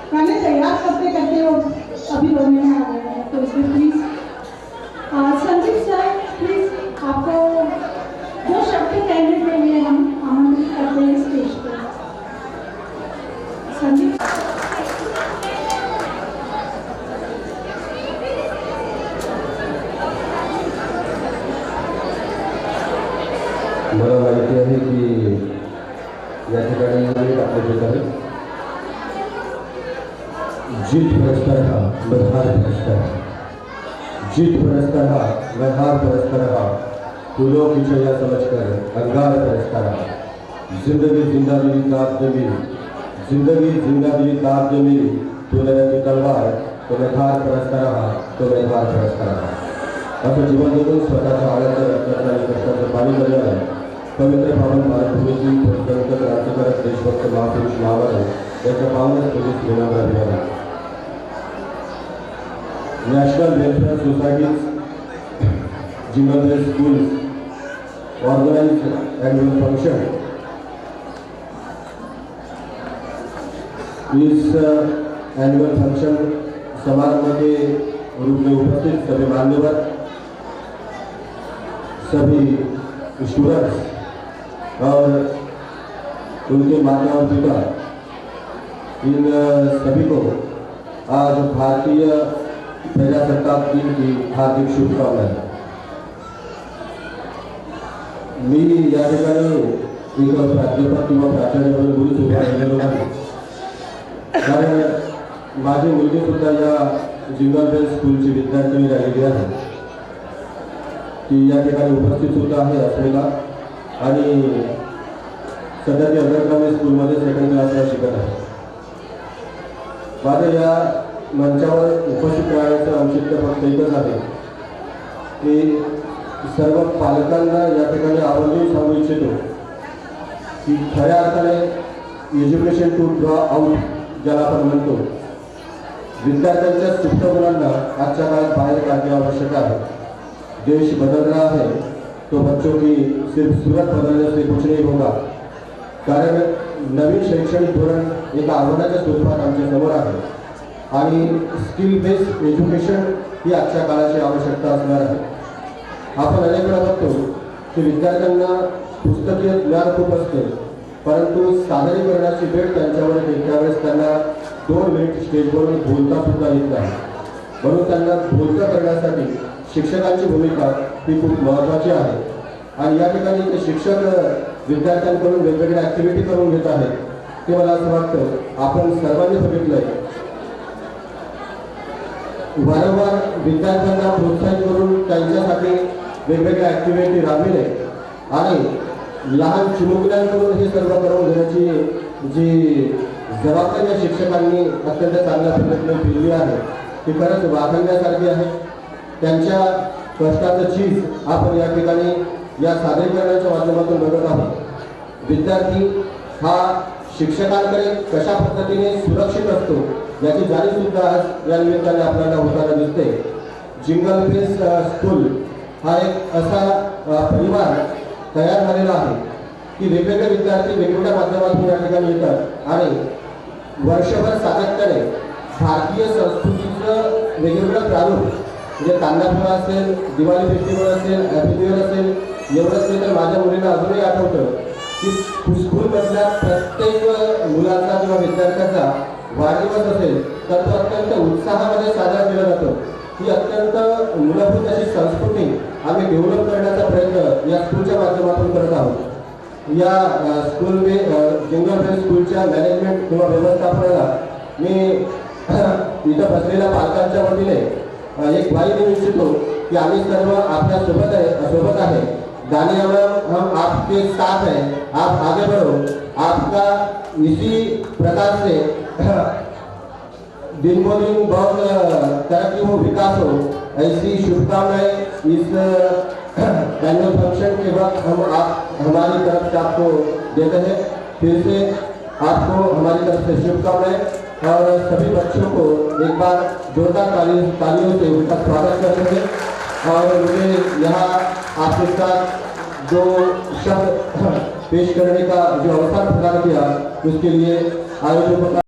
गाने तैयार करते करते वो अभी रोने में आ गए हैं। तो इसमें प्लीज संदीप सर प्लीज आपको दो शब्द कहने के लिए हम आमंत्रित करते हैं स्टेज पर। संदीप मला माहिती आहे की या ठिकाणी आपले जे आहे जीत परस्पर हा व्यवहार परस्पर जीत परस्पर हा व्यवहार परस्पर हा फूलों की छाया समझकर अंगार परस्पर जिंदगी जिंदा दिली ताप जमी जिंदगी जिंदा दिली ताप जमी तो नयनाची तलवार तो व्यवहार परस्पर हा तो व्यवहार परस्पर असं जीवन जगून स्वतःच्या आळ्याचं रक्ताचं आणि कष्टाचं पाणी करणारा पवित्र पावन मातृभूमीची संत क्रांतिकारक देशभक्त महापुरुष महाराज याच्या पावनात पोलीस घेणारा मिळाला national welfare society's jingle bell schools organised annual function इस एनुअल फंक्शन समारोह के रूप में उपस्थित सभी मान्यवर सभी स्टूडेंट्स और उनके माता और पिता इन सभी को आज भारतीय प्रजासत्ताक दिन की हार्दिक शुभकामनाएं। मी या ठिकाणी एक प्राध्यापक किंवा प्राचार्य म्हणून बोलूच उभा राहिलेलो नाही, कारण माझी मुलगी सुद्धा या जिंगल बेल स्कूलची विद्यार्थिनी राहिलेली आहे। ती या ठिकाणी उपस्थित सुद्धा आहे असलेला आणि सध्या ती अंडरग्राउंड स्कूलमध्ये सेकंड क्लासला शिकत आहे। माझं या मंचावर उपस्थित राहण्याचं औचित्य फक्त एकच आहे की सर्व पालकांना या ठिकाणी आवर्जून सांगू इच्छितो की खऱ्या अर्थाने एज्युकेशन टू ड्रॉ आउट ज्याला आपण म्हणतो, विद्यार्थ्यांच्या सुप्त मुलांना आजच्या काळात बाहेर काढणे आवश्यक आहे। देश बदल रहा है तो बच्चों की सिर्फ सूरत बदलने से कुछ नहीं होगा, कारण नवीन शैक्षणिक धोरण एका आव्हानाच्या स्वरूपात आमच्या समोर आहे आणि स्किल बेस्ड एज्युकेशन ही आजच्या काळाची आवश्यकता असणार आहे। आपण अनेक वेळा बघतो की विद्यार्थ्यांना पुस्तकीय ज्ञान खूप असते, परंतु सादरीकरणाची वेळ त्यांच्यावर येते त्यावेळेस त्यांना 2 मिनिट स्टेजवरून बोलता सुद्धा येत नाही, म्हणून त्यांना बोलता करण्यासाठी शिक्षकांची भूमिका ही खूप महत्त्वाची आहे। आणि या ठिकाणी ते शिक्षक विद्यार्थ्यांकडून वेगवेगळ्या ॲक्टिव्हिटी करून घेत आहेत, ते मला असं वाटतं आपण सर्वांनी बघितलंय। वारंवार विद्यार्थ्यांना प्रोत्साहित करून त्यांच्यासाठी वेगवेगळ्या ॲक्टिव्हिटी राबविणे आणि लहान चिमुकल्यांकडून हे सर्व करून घेण्याची जी जबाबदारी या शिक्षकांनी अत्यंत चांगल्या पद्धतीने केली आहे ती खरंच वाखाणण्यासारखी आहे। त्यांच्या कष्टाचं चीज आपण या ठिकाणी या सादरीकरणाच्या माध्यमातून बघत आहोत। विद्यार्थी हा शिक्षकांकडे कशा पद्धतीने सुरक्षित असतो याची जाणीव सुद्धा आज या निमित्ताने आपल्याला होताना दिसते। जिंगल बेल स्कूल हा एक असा परिवार तयार झालेला आहे की वेगवेगळे विद्यार्थी वेगवेगळ्या माध्यमातून या ठिकाणी येतात आणि वर्षभर सातत्याने भारतीय संस्कृतीचं वेगवेगळं प्रारूप म्हणजे कांदापोळा असेल, दिवाळी फेस्टिवल असेल, हॅपी न्यू इयर असेल, एवढंच नाही तर माझ्या मुलीला अजूनही आठवतं की स्कूलमधल्या प्रत्येक मुलाचा किंवा विद्यार्थ्याचा वाढदिवस असेल तर तो अत्यंत उत्साहामध्ये साजरा केला जातो। ही अत्यंत मूलभूत अशी संस्कृती आम्ही डेव्हलप करण्याचा प्रयत्न या स्कूलच्या माध्यमातून करत आहोत। या स्कूल जिंगल बेल स्कूलच्या मॅनेजमेंट किंवा व्यवस्थापनाला मी इथं बसलेल्या पालकांच्या वतीने एक ग्वाही देऊ इच्छितो कि आम्ही सर्व आपल्या सोबत आहे। दानिया मैम हम आपके साथ हैं, आप आगे बढ़ो, आपका इसी प्रकार से दिन ब दिन बहुत तरक्की हो, विकास हो, ऐसी शुभकामनाएं इस एनुअल फंक्शन के वक्त हम हमारी तरफ से आपको देते हैं। फिर से आपको हमारी तरफ से शुभकामनाएं और सभी बच्चों को एक बार जोरदार तालियों से उनका स्वागत करते हैं। और मुझे यहाँ आपके साथ जो शब्द पेश करने का जो अवसर प्रदान किया उसके लिए आयोजकों का